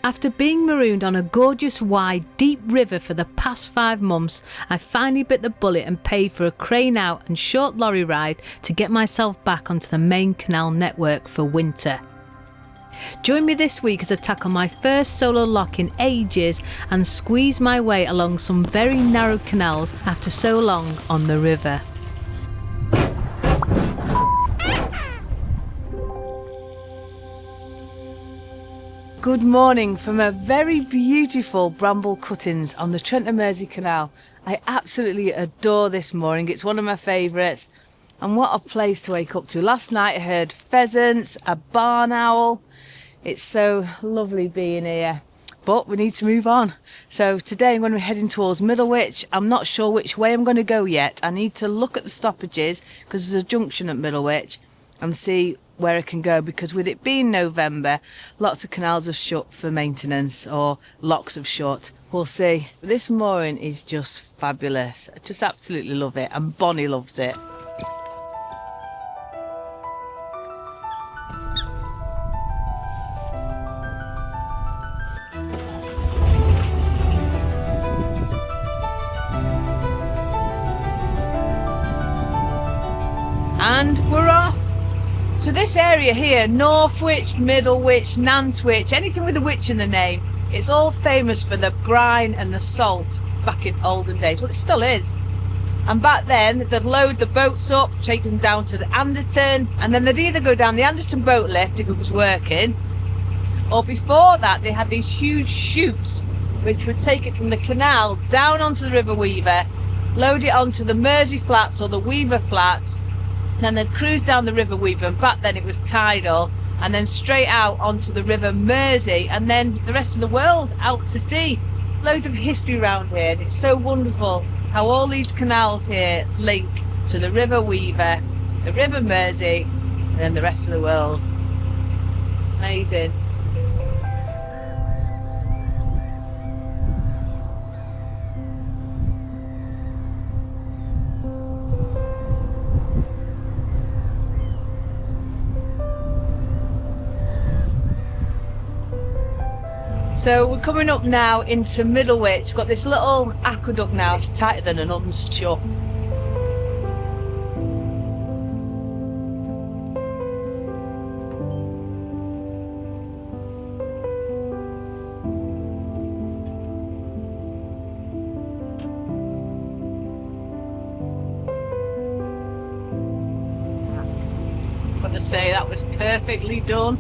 After being marooned on a gorgeous, wide, deep river for the past 5 months, I finally bit the bullet and paid for a crane out and short lorry ride to get myself back onto the main canal network for winter. Join me this week as I tackle my first solo lock in ages and squeeze my way along some very narrow canals after so long on the river. Good morning from a very beautiful bramble cuttings on the Trent and Mersey Canal. I absolutely adore this mooring. It's one of my favourites. And what a place to wake up to. Last night I heard pheasants, a barn owl. It's so lovely being here. But we need to move on. So today I'm going to be heading towards Middlewich. I'm not sure which way I'm going to go yet. I need to look at the stoppages because there's a junction at Middlewich and see where I can go, because with it being November, lots of canals are shut for maintenance or locks have shut. We'll see. This mooring is just fabulous. I just absolutely love it, and Bonnie loves it. And we're off. So this area here, Northwich, Middlewich, Nantwich, anything with a witch in the name, it's all famous for the brine and the salt back in olden days. Well, it still is. And back then, they'd load the boats up, take them down to the Anderton, and then they'd either go down the Anderton boat lift if it was working, or before that, they had these huge chutes which would take it from the canal down onto the River Weaver, load it onto the Mersey Flats or the Weaver Flats, then they'd cruise down the River Weaver, and back then it was tidal, and then straight out onto the River Mersey, and then the rest of the world out to sea. Loads of history around here, and it's so wonderful how all these canals here link to the River Weaver, the River Mersey, and then the rest of the world. Amazing. So we're coming up now into Middlewich. We've got this little aqueduct now. It's tighter than a nun's chuck. I've got to say, that was perfectly done.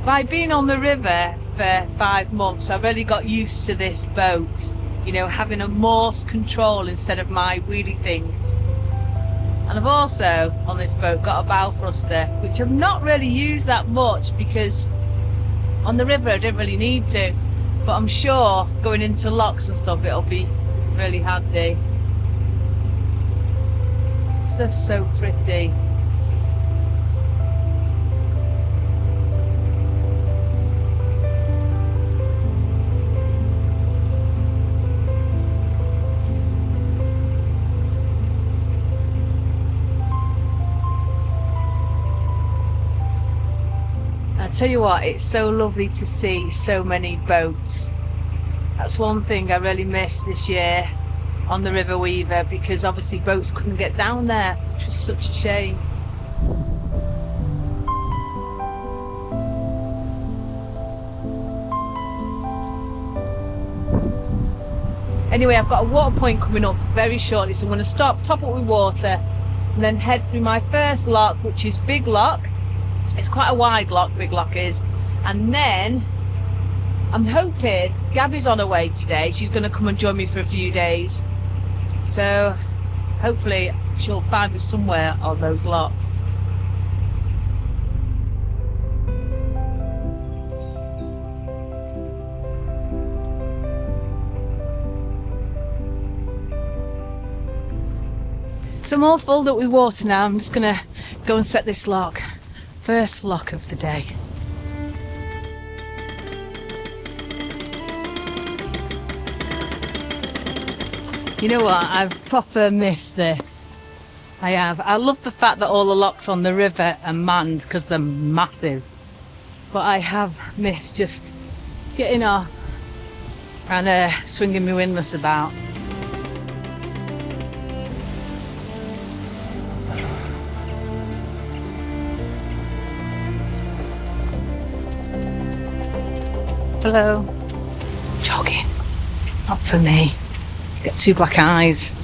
By being on the river for 5 months, I've really got used to this boat, you know, having a Morse control instead of my wheelie things. And I've also, on this boat, got a bow thruster, which I've not really used that much because on the river I didn't really need to. But I'm sure going into locks and stuff, it'll be really handy. It's just so pretty. I tell you what, it's so lovely to see so many boats. That's one thing I really missed this year on the River Weaver, because obviously boats couldn't get down there, which was such a shame. Anyway, I've got a water point coming up very shortly, so I'm going to stop, top up with water, and then head through my first lock, which is Big Lock. It's quite a wide lock, Big Lock is. And then I'm hoping Gabby's on her way today. She's going to come and join me for a few days. So hopefully she'll find me somewhere on those locks. So I'm all filled up with water now. I'm just going to go and set this lock. First lock of the day. You know what, I've proper missed this. I have. I love the fact that all the locks on the river are manned because they're massive. but I have missed just getting off and swinging my windlass about. Hello. Jogging. Not for me. Got two black eyes.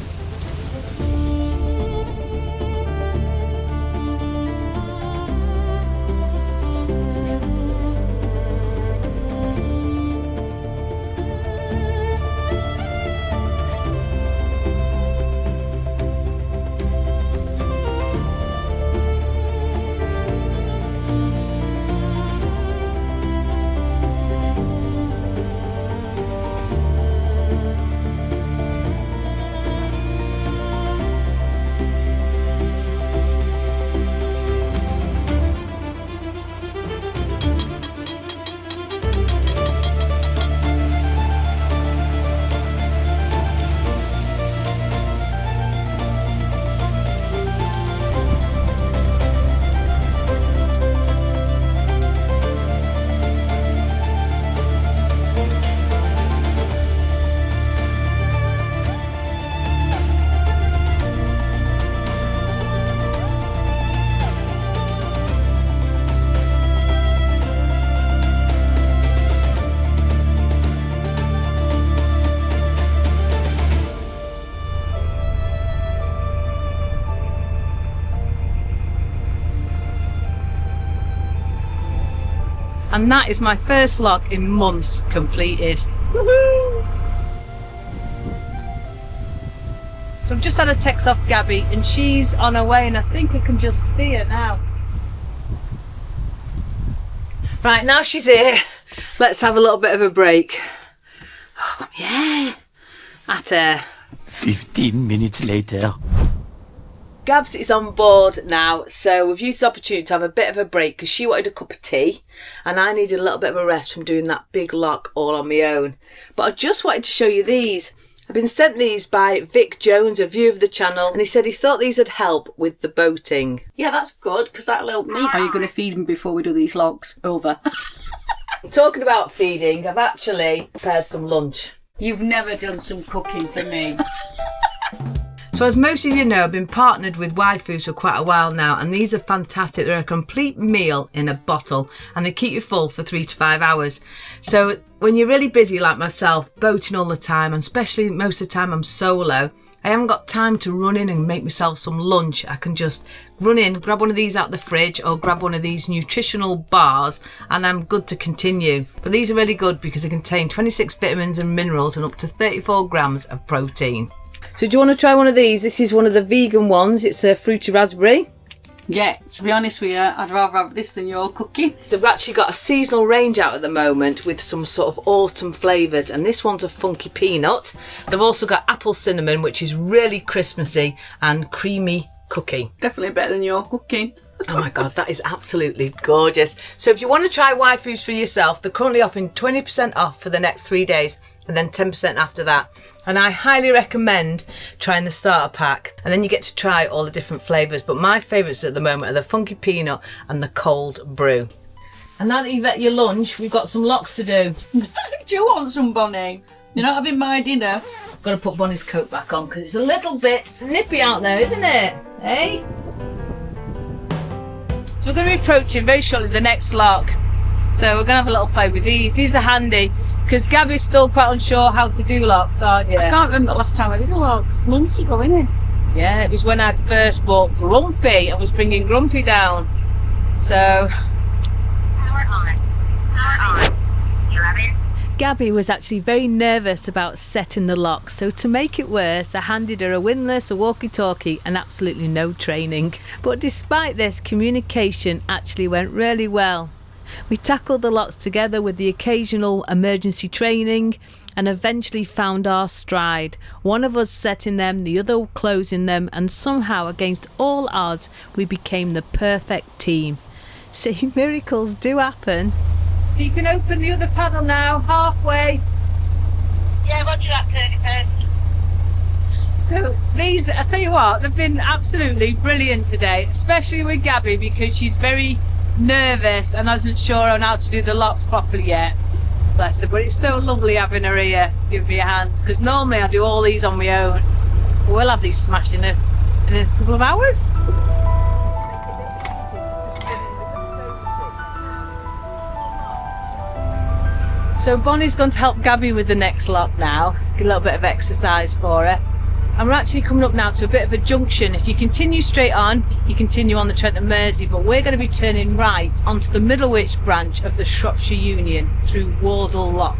And that is my first lock in months completed. Woohoo! So I've just had a text off Gabby and she's on her way, and I think I can just see her now. Right, now she's here. Let's have a little bit of a break. Oh, yeah. At her. 15 minutes later. Gabs is on board now, so we've used the opportunity to have a bit of a break because she wanted a cup of tea and I needed a little bit of a rest from doing that big lock all on my own. But I just wanted to show you these. I've been sent these by Vic Jones, a viewer of the channel, and he said he thought these would help with the boating. Yeah, that's good, because that'll help me. Are you going to feed them before we do these logs? Over. Talking about feeding, I've actually prepared some lunch. You've never done some cooking for me. So as most of you know, I've been partnered with Waifus for quite a while now, and these are fantastic. They're a complete meal in a bottle and they keep you full for 3 to 5 hours. So when you're really busy like myself, boating all the time, and especially most of the time I'm solo, I haven't got time to run in and make myself some lunch. I can just run in, grab one of these out the fridge or grab one of these nutritional bars and I'm good to continue. But these are really good because they contain 26 vitamins and minerals and up to 34 grams of protein. So do you want to try one of these? This is one of the vegan ones. It's a fruity raspberry. Yeah, to be honest with you, I'd rather have this than your cooking. So we've actually got a seasonal range out at the moment with some sort of autumn flavours, and this one's a funky peanut. They've also got apple cinnamon, which is really Christmassy, and creamy cookie. Definitely better than your cooking. Oh my god, that is absolutely gorgeous. So if you want to try Waifus for yourself, they're currently offering 20% off for the next 3 days and then 10% after that. And I highly recommend trying the starter pack, and then you get to try all the different flavours. But my favourites at the moment are the funky peanut and the cold brew. And now that you've had your lunch, we've got some locks to do. Do you want some, Bonnie? You're not having my dinner. I've got to put Bonnie's coat back on because it's a little bit nippy out there, isn't it? Eh? So we're going to be approaching very shortly the next lock. So we're going to have a little play with these. These are handy because Gabby's still quite unsure how to do locks, aren't you? I can't remember the last time I did a log. It's months ago, isn't it? Yeah, it was when I first bought Grumpy. I was bringing Grumpy down. So... Power on. Power on. 11. Gabby was actually very nervous about setting the lock, so to make it worse, I handed her a windlass, a walkie-talkie and absolutely no training. But despite this, communication actually went really well. We tackled the locks together with the occasional emergency training and eventually found our stride. One of us setting them, the other closing them, and somehow, against all odds, we became the perfect team. See, miracles do happen. So you can open the other paddle now, halfway. Yeah, roger that, 31st. So these, I tell you what, they've been absolutely brilliant today, especially with Gabby because she's very nervous and isn't sure on how to do the locks properly yet. Bless her. But it's so lovely having her here, give me a hand. Because normally I do all these on my own. But we'll have these smashed in a couple of hours. So Bonnie's going to help Gabby with the next lock now. Get a little bit of exercise for her. And we're actually coming up now to a bit of a junction. If you continue straight on, you continue on the Trent and Mersey, but we're going to be turning right onto the Middlewich Branch of the Shropshire Union through Wardle Lock.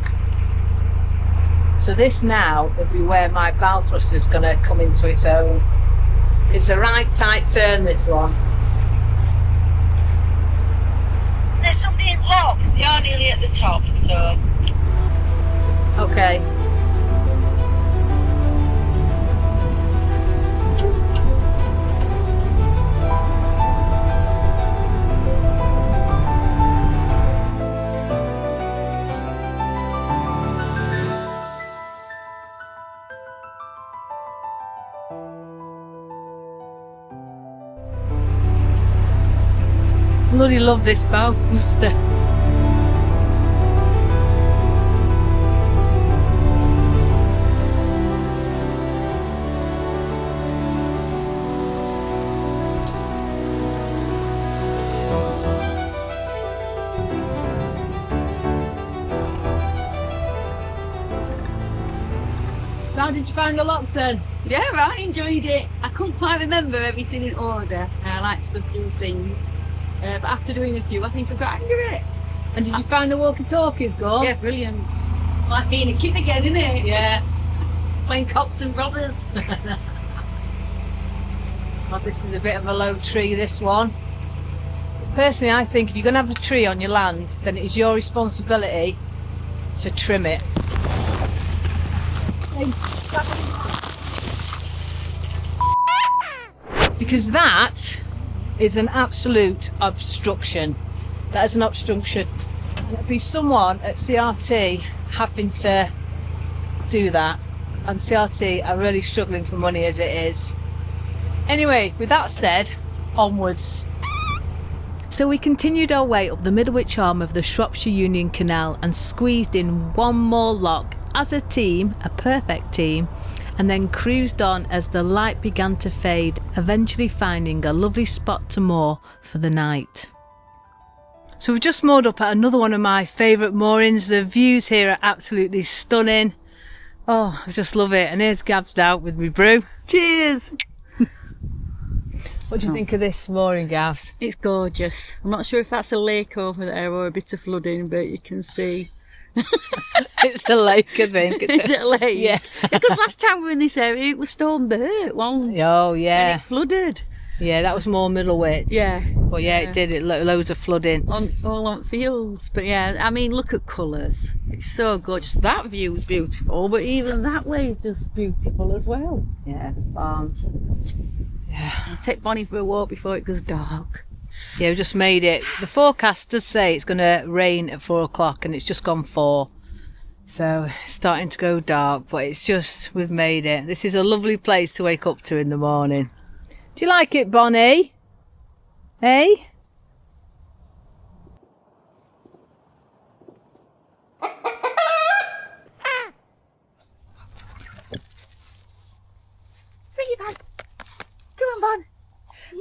So this now will be where my bow thruster is going to come into its own. It's a right tight turn, this one. There's somebody in lock. You're nearly at the top, so. Okay. Bloody love this bow thruster. So how did you find the locks then? Yeah, I enjoyed it. I couldn't quite remember everything in order. I like to go through things. But after doing a few, I think I got angry at it. And did you find the walkie-talkies good? Yeah, brilliant. Like being a kid again, isn't it? Yeah. Playing cops and robbers. God, this is a bit of a low tree, this one. Personally, I think if you're going to have a tree on your land, then it is your responsibility to trim it. Because that is an absolute obstruction. That is an obstruction. And it'd be someone at CRT having to do that. And CRT are really struggling for money as it is. Anyway, with that said, onwards. So we continued our way up the Middlewich arm of the Shropshire Union Canal and squeezed in one more lock as a team, a perfect team, and then cruised on as the light began to fade, eventually finding a lovely spot to moor for the night. So we've just moored up at another one of my favourite moorings. The views here are absolutely stunning. Oh, I just love it. And here's Gabs out with me brew. Cheers! What do you think of this mooring, Gavs? It's gorgeous. I'm not sure if that's a lake over there or a bit of flooding, but you can see. It's a lake, I think. Is it a lake? Yeah. Because last time we were in this area, it was storm Bert once. Oh, yeah. And it flooded. Yeah, that was more Middlewich. Yeah. But yeah, it did. Loads of flooding. All on fields. But yeah, I mean, look at colours. It's so gorgeous. That view is beautiful, but even that way is just beautiful as well. Yeah, the farms. Yeah. I'll take Bonnie for a walk before it goes dark. Yeah, we just made it. The forecast does say it's going to rain at 4 o'clock and it's just gone 4. So it's starting to go dark, but it's just, we've made it. This is a lovely place to wake up to in the morning. Do you like it, Bonnie? Eh?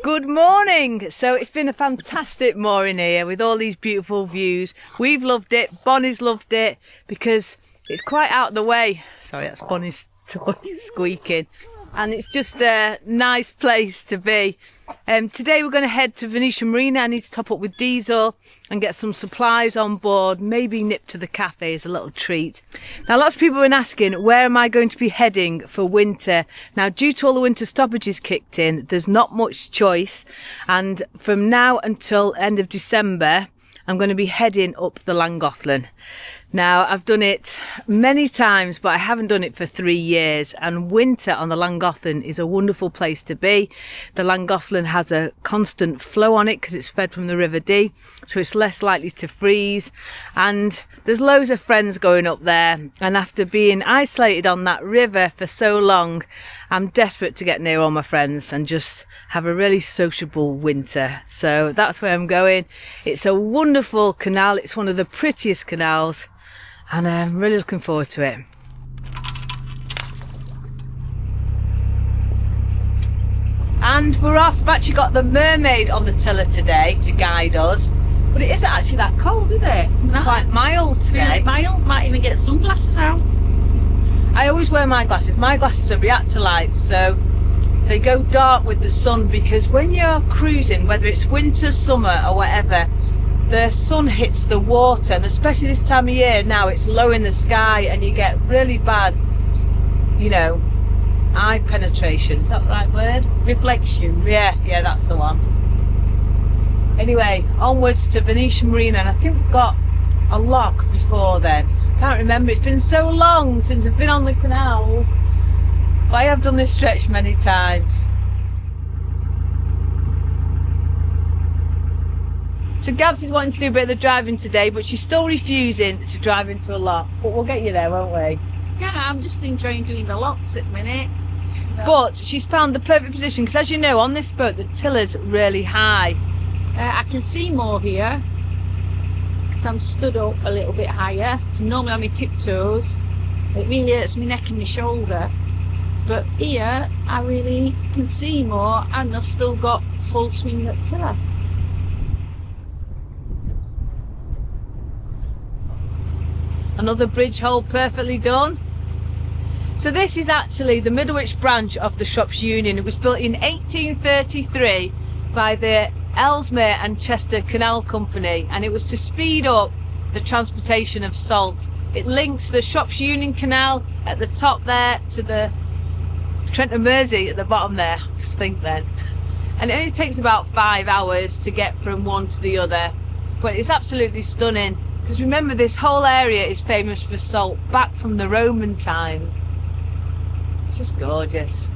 Good morning. So it's been a fantastic morning here with all these beautiful views. We've loved it. Bonnie's loved it because it's quite out of the way. Sorry, that's Bonnie's toy squeaking. And it's just a nice place to be. Today we're going to head to Venetian Marina. I need to top up with diesel and get some supplies on board. Maybe nip to the cafe as a little treat. Now, lots of people have been asking, where am I going to be heading for winter? Now, due to all the winter stoppages kicked in, there's not much choice. And from now until end of December, I'm going to be heading up the Llangollen. Now, I've done it many times, but I haven't done it for 3 years. And winter on the Llangollen is a wonderful place to be. The Llangollen has a constant flow on it because it's fed from the River Dee, so it's less likely to freeze. And there's loads of friends going up there. And after being isolated on that river for so long, I'm desperate to get near all my friends and just have a really sociable winter. So that's where I'm going. It's a wonderful canal. It's one of the prettiest canals. And I'm really looking forward to it. And we're off. We've actually got the mermaid on the tiller today to guide us. But it isn't actually that cold, is it? It's quite mild today. Mild, might even get sunglasses out. I always wear my glasses. My glasses are reactor lights, so they go dark with the sun, because when you're cruising, whether it's winter, summer or whatever, the sun hits the water, and especially this time of year now, it's low in the sky and you get really bad, you know, eye penetration. Is that the right word? Reflection. Yeah, that's the one. Anyway, onwards to Venetian Marina, and I think we've got a lock before then. Can't remember, it's been so long since I've been on the canals, but I have done this stretch many times. So Gabs is wanting to do a bit of the driving today, but she's still refusing to drive into a lock. But we'll get you there, won't we? Yeah, I'm just enjoying doing the locks at the minute. So. But she's found the perfect position, because as you know, on this boat the tiller's really high. I can see more here because I'm stood up a little bit higher. So normally on my tiptoes, it really hurts my neck and my shoulder. But here I really can see more, and I've still got full swing at tiller. Another bridge hole perfectly done. So this is actually the Middlewich Branch of the Shops Union. It was built in 1833 by the Ellesmere and Chester Canal Company, and it was to speed up the transportation of salt. It links the Shops Union Canal at the top there to the Trent and Mersey at the bottom there, just think then. And it only takes about 5 hours to get from one to the other, but it's absolutely stunning. Because remember, this whole area is famous for salt back from the Roman times. It's just gorgeous.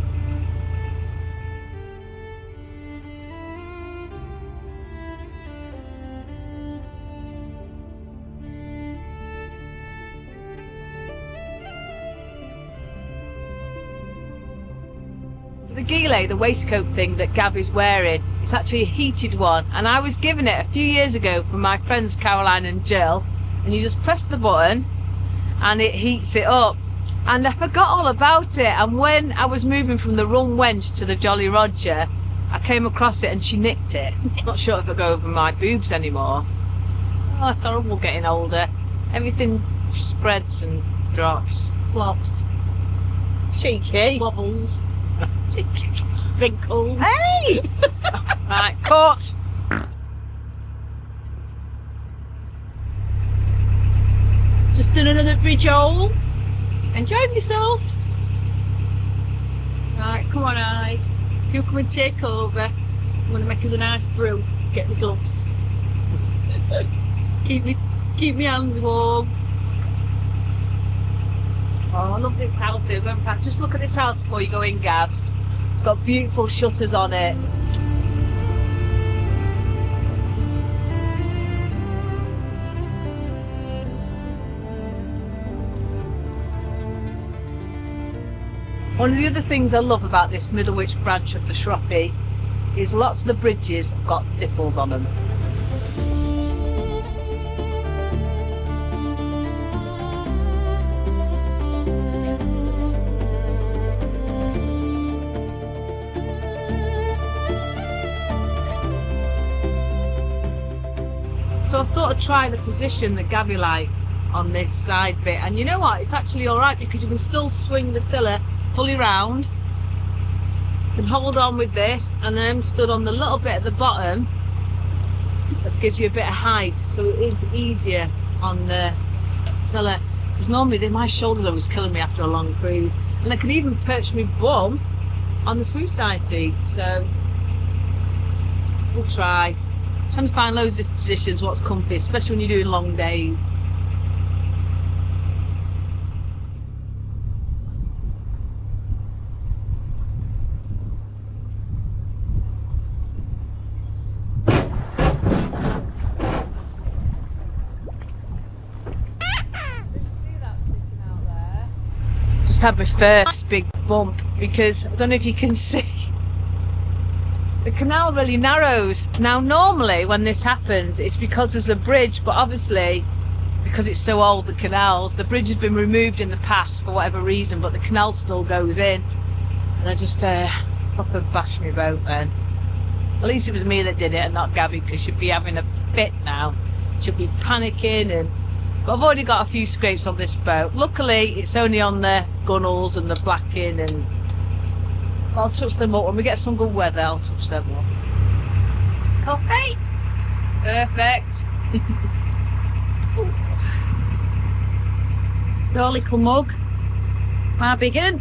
So the gilet, the waistcoat thing that Gabby's wearing, it's actually a heated one, and I was given it a few years ago from my friends Caroline and Jill, and you just press the button and it heats it up. And I forgot all about it, and when I was moving from the Rum Wench to the Jolly Roger, I came across it and she nicked it. Not sure if it'll go over my boobs anymore. Oh, it's horrible getting older. Everything spreads and drops. Flops, Cheeky. wobbles, Cheeky. wrinkles. Hey! Right, cut. Just done another bridge hole. Enjoying yourself. Right, come on, Eyes. You come and take over. I'm going to make us a nice brew. Get the gloves. keep me hands warm. Oh, I love this house here. Going back, just look at this house before you go in, Gabs. It's got beautiful shutters on it. One of the other things I love about this Middlewich branch of the Shroppie is lots of the bridges have got nipples on them. So I thought I'd try the position that Gabby likes on this side bit, and you know what, it's actually alright because you can still swing the tiller fully round. You can hold on with this, and then stood on the little bit at the bottom that gives you a bit of height, so it is easier on the tiller, because normally my shoulders are always killing me after a long cruise, and I can even perch my bum on the suicide seat. So we'll try. Trying to find loads of different positions, what's comfy, especially when you're doing long days. just had my first big bump because I don't know if you can see. The canal really narrows. Now normally when this happens it's because there's a bridge, but obviously because it's so old, the canals, the bridge has been removed in the past for whatever reason, but the canal still goes in. And I just proper bashed my boat then. At least it was me that did it and not Gabby, because she'd be having a fit now. She'll be panicking, but I've already got a few scrapes on this boat. Luckily it's only on the gunnels and the blacking, and I'll touch them up when we get some good weather. I'll touch them up. Coffee? Perfect. Your little mug. My big one.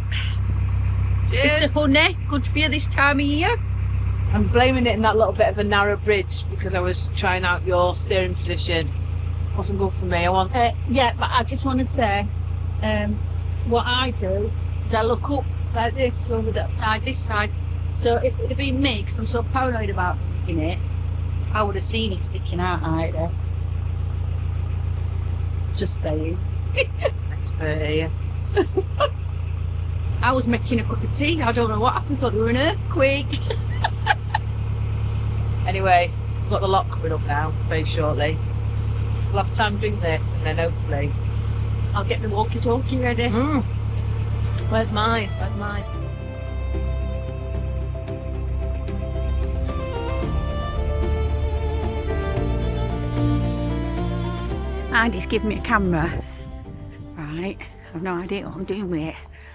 Cheers. Bit of honey. Good for you this time of year. I'm blaming it in that little bit of a narrow bridge because I was trying out your steering position. Wasn't good for me. I want. Yeah, but I just want to say, what I do is I look up like this over that side, this side. So if it had been me, because I'm so paranoid about it, I would have seen it sticking out right there. Just saying. Expert here. I was making a cup of tea. I don't know what happened. I thought there was an earthquake. Anyway, we've got the lot coming up now very shortly. We'll have time to drink this and then hopefully I'll get the walkie-talkie ready. Where's mine? Where's mine? Andy's given me a camera. Right, I've no idea what I'm doing with it,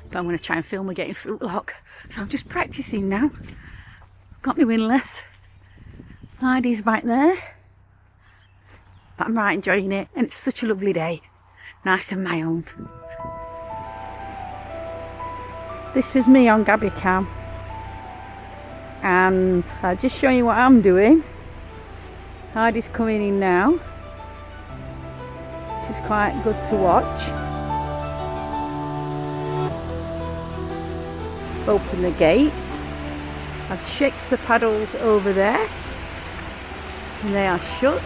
but I'm going to try and film me getting fruit lock. So I'm just practicing now. Got my windlass. Andy's back there. But I'm right enjoying it, and it's such a lovely day. Nice and mild. This is me on Gabby cam. And I'll just show you what I'm doing. Hardy's coming in now, which is quite good to watch. Open the gates. I've checked the paddles over there and they are shut.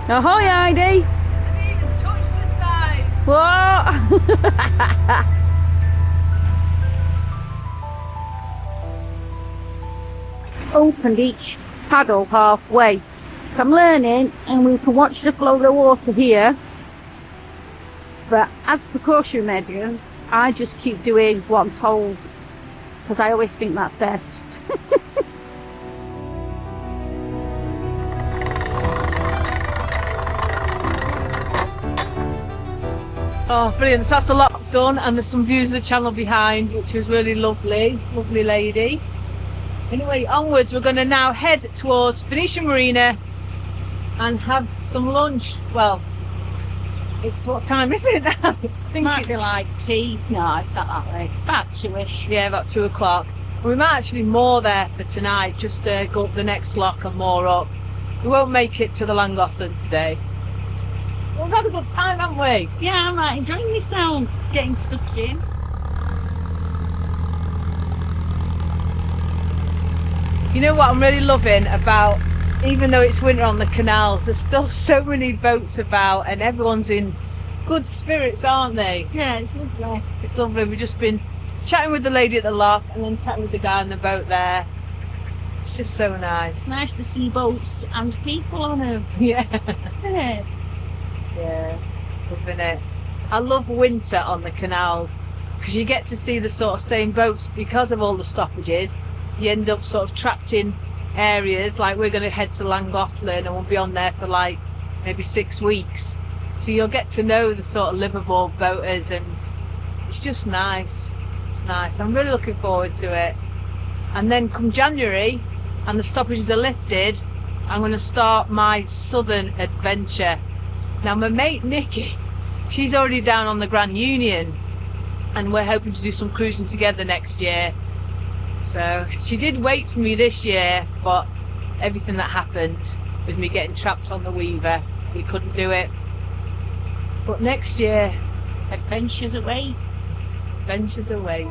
Ahoy, Heidi! I didn't even touch the side. What? Opened each paddle halfway. So I'm learning, and we can watch the flow of the water here. But as precautionary measures, I just keep doing what I'm told, because I always think that's best. Oh, brilliant. So that's the lot done, and there's some views of the channel behind, which is really lovely. Lovely lady. Anyway, onwards, we're going to now head towards Venetian Marina and have some lunch. Well, it's what time is it now? I think Might be like tea. No, it's not that late. It's about 2ish. Yeah, about 2 o'clock. We might actually moor there for tonight, just to go up the next lock and moor up. We won't make it to the Llangollen today. We've had a good time, haven't we? Yeah, I'm right, enjoying myself, getting stuck in. You know what I'm really loving about, even though it's winter on the canals, there's still so many boats about and everyone's in good spirits, aren't they? Yeah, it's lovely. It's lovely. We've just been chatting with the lady at the lock and then chatting with the guy on the boat there. It's just so nice. Nice to see boats and people on them. Yeah. Isn't it? Yeah, loving it. I love winter on the canals because you get to see the sort of same boats because of all the stoppages. You end up sort of trapped in areas, like we're going to head to Llangollen and we'll be on there for like maybe 6 weeks. So you'll get to know the sort of liveaboard boaters, and it's just nice. It's nice. I'm really looking forward to it. And then come January and the stoppages are lifted, I'm going to start my southern adventure. Now my mate Nikki, she's already down on the Grand Union and we're hoping to do some cruising together next year. So she did wait for me this year, but everything that happened with me getting trapped on the Weaver, we couldn't do it. But next year, Adventures away. adventures await.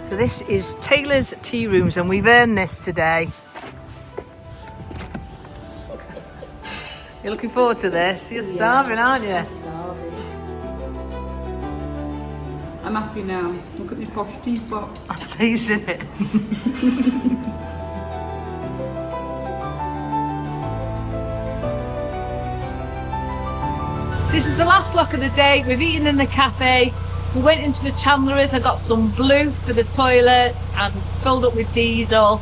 So this is Taylors Tearooms and we've earned this today. You're looking forward to this? You're starving, aren't you? I'm happy now. Look at my posh teapot. I sees it. This is the last lock of the day. We've eaten in the cafe. We went into the chandleries. I got some blue for the toilet and filled up with diesel.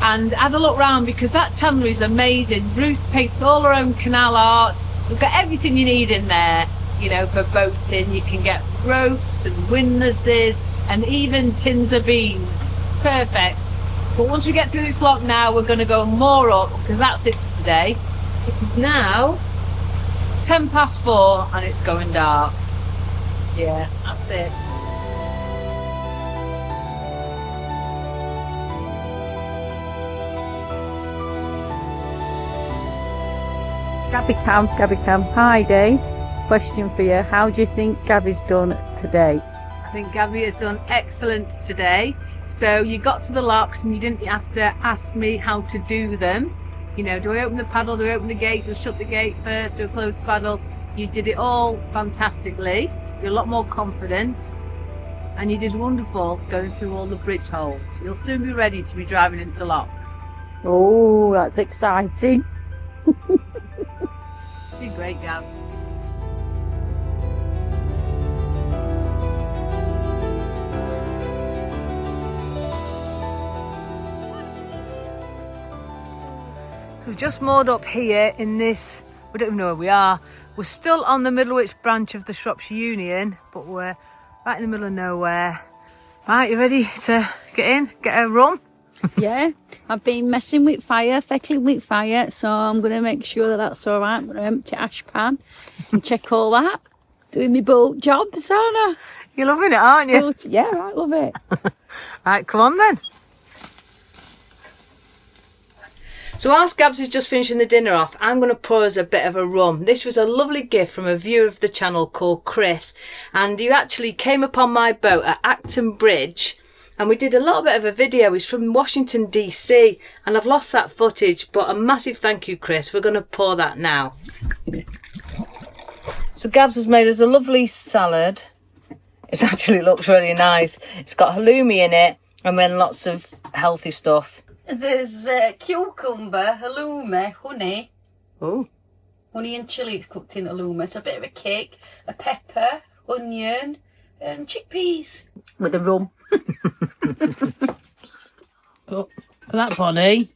And had a look round because that chandlery is amazing. Ruth paints all her own canal art. We've got everything you need in there, you know, for boating. You can get ropes and windlasses and even tins of beans. Perfect. But once we get through this lock now, we're going to go moor up because that's it for today. It is now 4:10 and it's going dark. Yeah, that's it. Gabby Cam. Hi Dave. Question for you. How do you think Gabby's done today? I think Gabby has done excellent today. So you got to the locks and you didn't have to ask me how to do them. You know, do I open the paddle, do I open the gate, do I shut the gate first, do I close the paddle? You did it all fantastically. You're a lot more confident. And you did wonderful going through all the bridge holes. You'll soon be ready to be driving into locks. Oh, that's exciting. You did great, Gabs. So we've just moored up here in this, we don't even know where we are. We're still on the Middlewich Branch of the Shropshire Union, but we're right in the middle of nowhere. Right, you ready to get in, get a rum? Yeah, I've been messing with fire, feckling with fire, so I'm going to make sure that that's all right. I'm going to empty ash pan and check all that. Doing my boat job, Sana. You're loving it, aren't you? Yeah, I love it. Right, come on then. So whilst Gabs is just finishing the dinner off, I'm going to pour us a bit of a rum. This was a lovely gift from a viewer of the channel called Chris, and he actually came upon my boat at Acton Bridge, and we did a little bit of a video. He's from Washington DC, and I've lost that footage, but a massive thank you, Chris. We're going to pour that now. So Gabs has made us a lovely salad. It actually looks really nice. It's got halloumi in it, and then lots of healthy stuff. There's cucumber, halloumi, honey. Oh. Honey and chilli, it's cooked in halloumi. It's a bit of a cake, a pepper, onion, and chickpeas. With the rum. Look at that body.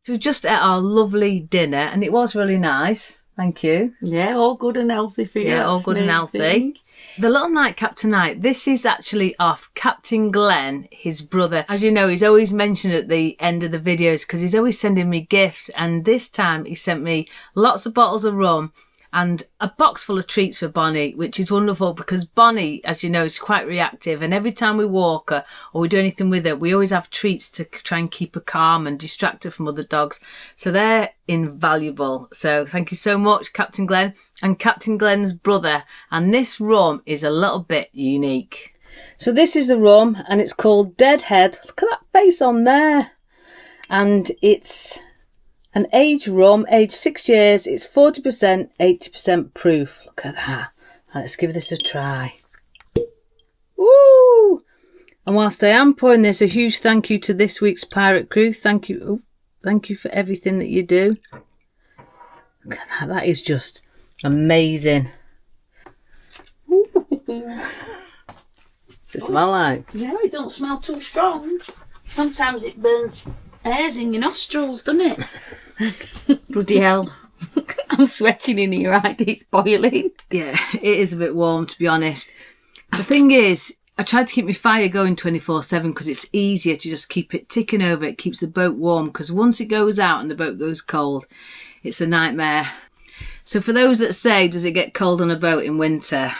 So we just ate our lovely dinner, and it was really nice. Thank you. Yeah, all good and healthy for you. Yeah, all good and healthy. The little nightcap tonight, this is actually off Captain Glenn, his brother. As you know, he's always mentioned at the end of the videos because he's always sending me gifts, and this time he sent me lots of bottles of rum and a box full of treats for Bonnie, which is wonderful because Bonnie, as you know, is quite reactive, and every time we walk her or we do anything with her, we always have treats to try and keep her calm and distract her from other dogs. So they're invaluable. So thank you so much, Captain Glenn and Captain Glenn's brother. And this rum is a little bit unique. So this is the rum, and it's called Deadhead. Look at that face on there. And it's an aged rum, aged 6 years. It's 40%, 80% proof. Look at that. Right, let's give this a try. Woo! And whilst I am pouring this, a huge thank you to this week's pirate crew. Thank you. Oh, thank you for everything that you do. Look at that. That is just amazing. What's it smell like? Yeah, it don't smell too strong. Sometimes it burns hairs in your nostrils, doesn't it? Bloody hell. I'm sweating in here, right? It's boiling. Yeah, it is a bit warm, to be honest. The thing is, I try to keep my fire going 24/7 because it's easier to just keep it ticking over. It keeps the boat warm, because once it goes out and the boat goes cold, it's a nightmare. So for those that say, does it get cold on a boat in winter?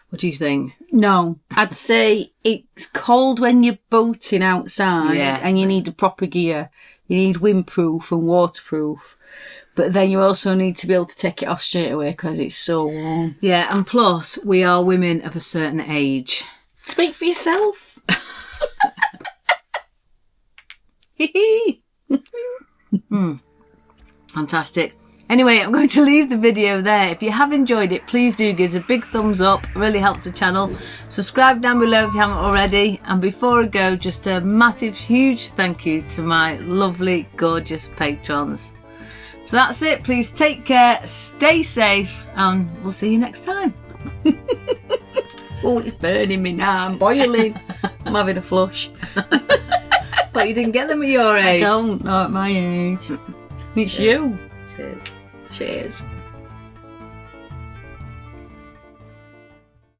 What do you think? No, I'd say it's cold when you're boating outside, Yeah. and you need the proper gear. You need windproof and waterproof. But then you also need to be able to take it off straight away because it's so warm. Yeah, and plus, we are women of a certain age. Speak for yourself. Fantastic. Anyway, I'm going to leave the video there. If you have enjoyed it, please do give us a big thumbs up. It really helps the channel. Subscribe down below if you haven't already. And before I go, just a massive, huge thank you to my lovely, gorgeous patrons. So that's it. Please take care, stay safe, and we'll see you next time. Oh, it's burning me now. I'm boiling. I'm having a flush. Thought you didn't get them at your age. I don't know at my age. It's you. Cheers. Cheers.